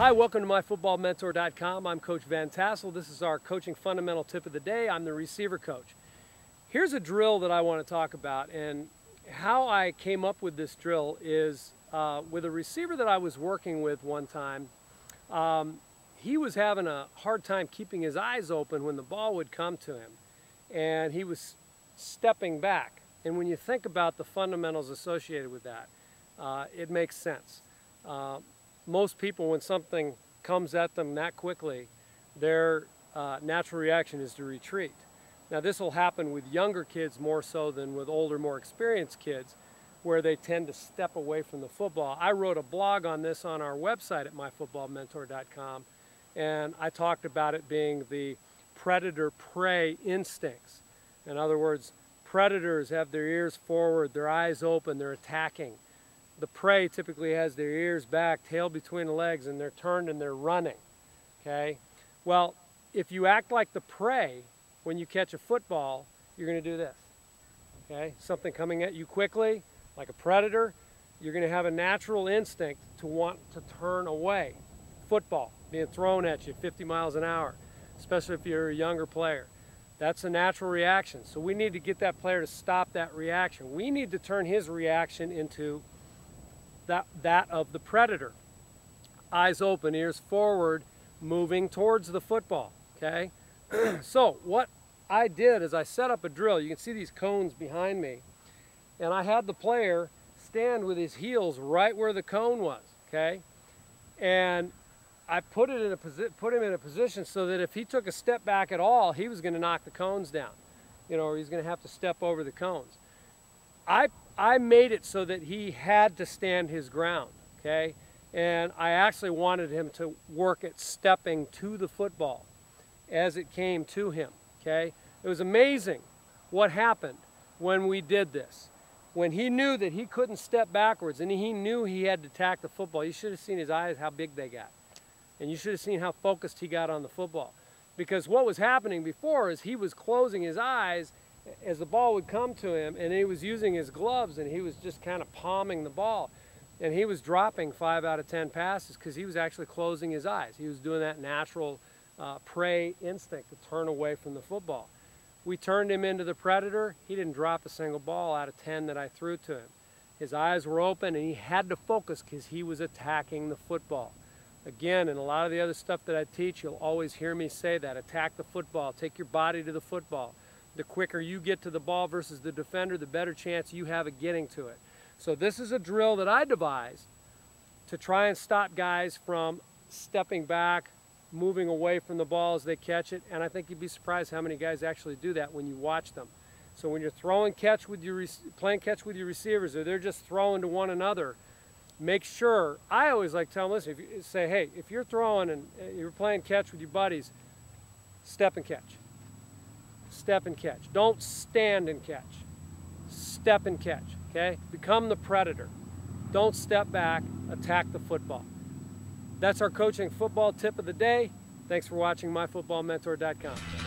Hi, welcome to MyFootballMentor.com. I'm Coach Van Tassel. This is our coaching fundamental tip of the day. I'm the receiver coach. Here's a drill that I want to talk about, and how I came up with this drill is with a receiver that I was working with one time. He was having a hard time keeping his eyes open when the ball would come to him, and he was stepping back. And when you think about the fundamentals associated with that, it makes sense. Most people, when something comes at them that quickly, their natural reaction is to retreat. Now, this will happen with younger kids more so than with older, more experienced kids, where they tend to step away from the football. I wrote a blog on this on our website at myfootballmentor.com, and I talked about it being the predator-prey instincts. In other words, predators have their ears forward, their eyes open, they're attacking. The prey typically has their ears back, tail between the legs, and they're turned and they're running, okay? Well, if you act like the prey when you catch a football, you're going to do this, okay? Something coming at you quickly, like a predator, you're going to have a natural instinct to want to turn away. Football being thrown at you 50 miles an hour, especially if you're a younger player. That's a natural reaction. So we need to get that player to stop that reaction. We need to turn his reaction into that of the predator. Eyes open, ears forward, moving towards the football, okay? So what I did is I set up a drill. You can see these cones behind me. And I had the player stand with his heels right where the cone was, okay? And I put him in a position so that if he took a step back at all, he was going to knock the cones down, you know, or he's going to have to step over the cones. I made it so that he had to stand his ground, okay? And I actually wanted him to work at stepping to the football as it came to him, okay? It was amazing what happened when we did this. When he knew that he couldn't step backwards and he knew he had to attack the football, you should have seen his eyes, how big they got. And you should have seen how focused he got on the football. Because what was happening before is he was closing his eyes as the ball would come to him, and he was using his gloves, and he was just kind of palming the ball. And he was dropping 5 out of 10 passes because he was actually closing his eyes. He was doing that natural prey instinct to turn away from the football. We turned him into the predator. He didn't drop a single ball out of 10 that I threw to him. His eyes were open, and he had to focus because he was attacking the football. Again, in a lot of the other stuff that I teach, you'll always hear me say that. Attack the football. Take your body to the football. The quicker you get to the ball versus the defender, the better chance you have of getting to it. So this is a drill that I devised to try and stop guys from stepping back, moving away from the ball as they catch it, and I think you'd be surprised how many guys actually do that when you watch them. So when you're playing catch with your receivers, or they're just throwing to one another, make sure, I always like to tell them, listen, if you're throwing and you're playing catch with your buddies, step and catch. Step and catch. Don't stand and catch. Step and catch, okay? Become the predator. Don't step back, attack the football. That's our coaching football tip of the day. Thanks for watching MyFootballMentor.com.